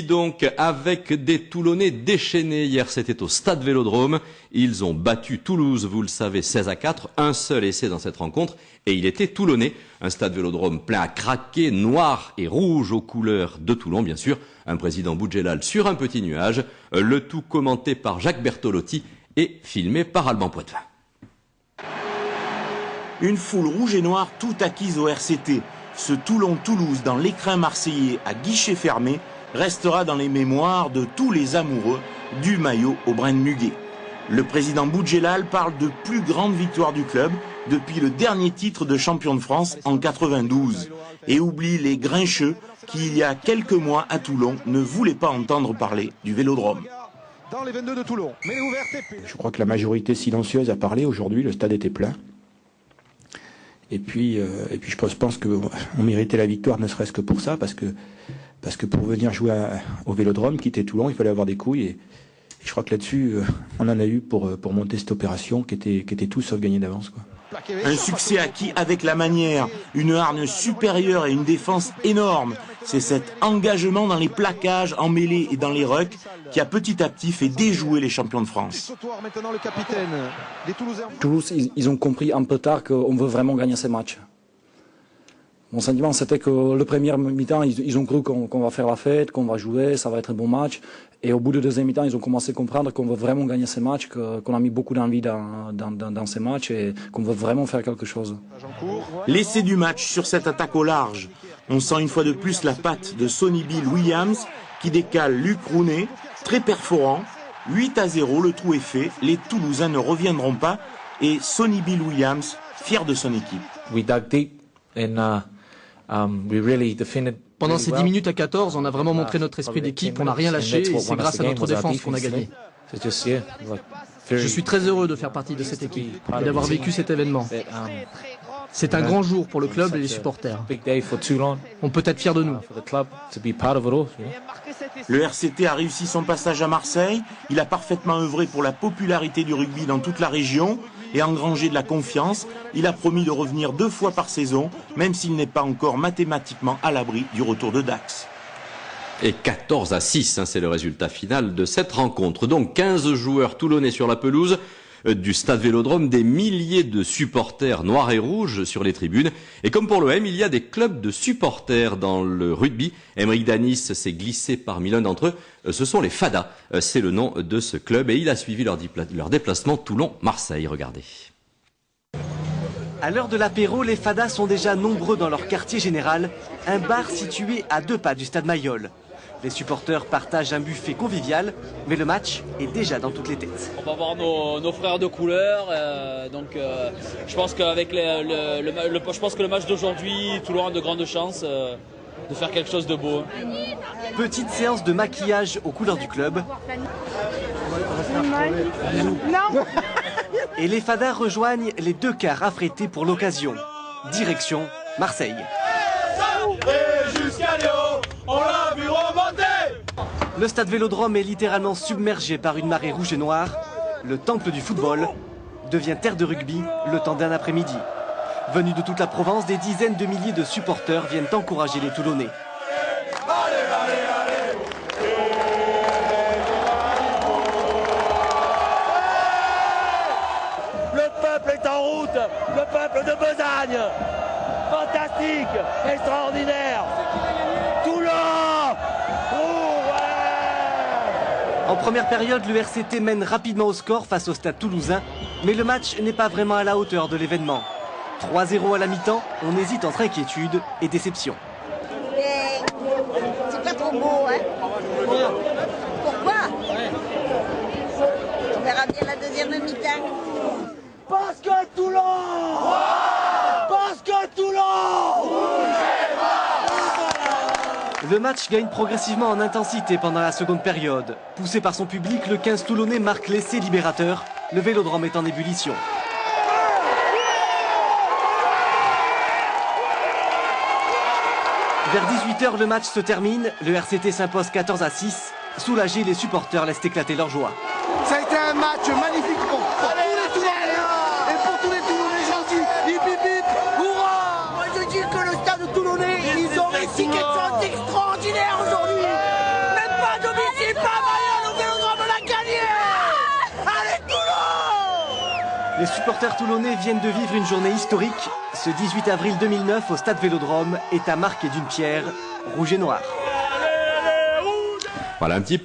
Donc, avec des Toulonnais déchaînés. Hier, c'était au Stade Vélodrome. Ils ont battu Toulouse, vous le savez, 16-4. Un seul essai dans cette rencontre et il était toulonnais. Un Stade Vélodrome plein à craquer, noir et rouge aux couleurs de Toulon, bien sûr. Un président Boudjelal sur un petit nuage. Le tout commenté par Jacques Bertolotti et filmé par Alban Poitvin. Une foule rouge et noire tout acquise au RCT. Ce Toulon-Toulouse dans l'écrin marseillais à guichet fermé restera dans les mémoires de tous les amoureux du maillot au brin de muguet. Le président Boudjelal parle de plus grande victoire du club depuis le dernier titre de champion de France en 92 et oublie les grincheux qui, il y a quelques mois à Toulon, ne voulaient pas entendre parler du Vélodrome. Dans les 22 de Toulon. Je crois que la majorité silencieuse a parlé aujourd'hui, le stade était plein. Et puis je pense qu'on méritait la victoire, ne serait-ce que pour ça, parce que pour venir jouer au Vélodrome, quitter Toulon, il fallait avoir des couilles. Et je crois que là-dessus, on en a eu pour monter cette opération qui était tout sauf gagnée d'avance, quoi. Un succès acquis avec la manière, une hargne supérieure et une défense énorme. C'est cet engagement dans les plaquages, en mêlée et dans les rucks qui a petit à petit fait déjouer les champions de France. Toulouse, ils ont compris un peu tard qu'on veut vraiment gagner ces matchs. Mon sentiment, c'était que le premier mi-temps, ils ont cru qu'on va faire la fête, qu'on va jouer, ça va être un bon match. Et au bout du deuxième mi-temps, ils ont commencé à comprendre qu'on veut vraiment gagner ces matchs, qu'on a mis beaucoup d'envie dans ces matchs et qu'on veut vraiment faire quelque chose. L'essai du match sur cette attaque au large. On sent une fois de plus la patte de Sonny Bill Williams qui décale Luc Rounet, très perforant. 8-0, le trou est fait, les Toulousains ne reviendront pas et Sonny Bill Williams, fier de son équipe. Pendant ces 10 minutes à 14, on a vraiment montré notre esprit d'équipe, on n'a rien lâché et c'est grâce à notre défense qu'on a gagné. Je suis très heureux de faire partie de cette équipe et d'avoir vécu cet événement. C'est un grand jour pour le club et les supporters. On peut être fiers de nous. Le RCT a réussi son passage à Marseille. Il a parfaitement œuvré pour la popularité du rugby dans toute la région et engrangé de la confiance. Il a promis de revenir 2 fois par saison, même s'il n'est pas encore mathématiquement à l'abri du retour de Dax. Et 14-6, c'est le résultat final de cette rencontre. Donc 15 joueurs toulonnais sur la pelouse du Stade Vélodrome, des milliers de supporters noirs et rouges sur les tribunes. Et comme pour l'OM, il y a des clubs de supporters dans le rugby. Aymeric Danis s'est glissé parmi l'un d'entre eux. Ce sont les Fada, c'est le nom de ce club. Et il a suivi leur déplacement Toulon-Marseille. Regardez. À l'heure de l'apéro, les Fadas sont déjà nombreux dans leur quartier général, un bar situé à 2 pas du stade Mayol. Les supporters partagent un buffet convivial, mais le match est déjà dans toutes les têtes. On va voir nos frères de couleur, je pense qu'avec le match d'aujourd'hui, Toulon a de grandes chances de faire quelque chose de beau. Petite séance de maquillage aux couleurs du club. Non. Et les Fadas rejoignent les 2 cars affrétés pour l'occasion. Direction Marseille. Le stade Vélodrome est littéralement submergé par une marée rouge et noire. Le temple du football devient terre de rugby le temps d'un après-midi. Venus de toute la Provence, des dizaines de milliers de supporters viennent encourager les Toulonnais. Le peuple est en route, le peuple de Besagne. Fantastique, extraordinaire. Toulon. En première période, le RCT mène rapidement au score face au stade toulousain, mais le match n'est pas vraiment à la hauteur de l'événement. 3-0 à la mi-temps, on hésite entre inquiétude et déception. C'est pas trop beau, hein? Pourquoi? On verra bien la deuxième mi-temps. Parce que Toulon! Parce que Toulon! Le match gagne progressivement en intensité pendant la seconde période. Poussé par son public, le 15 toulonnais marque l'essai libérateur. Le Vélodrome est en ébullition. Vers 18h, le match se termine. Le RCT s'impose 14-6. Soulagés, les supporters laissent éclater leur joie. Ça a été un match magnifique pour tous les Toulonnais et pour tous les Toulonnais gentils. Hip hip hip, hurrah! Moi je dis que le stade toulonnais, ils ont réussi quelque chose d'extraordinaire aujourd'hui. Les supporters toulonnais viennent de vivre une journée historique. Ce 18 avril 2009 au Stade Vélodrome est à marquer d'une pierre rouge et noire. Voilà un petit peu.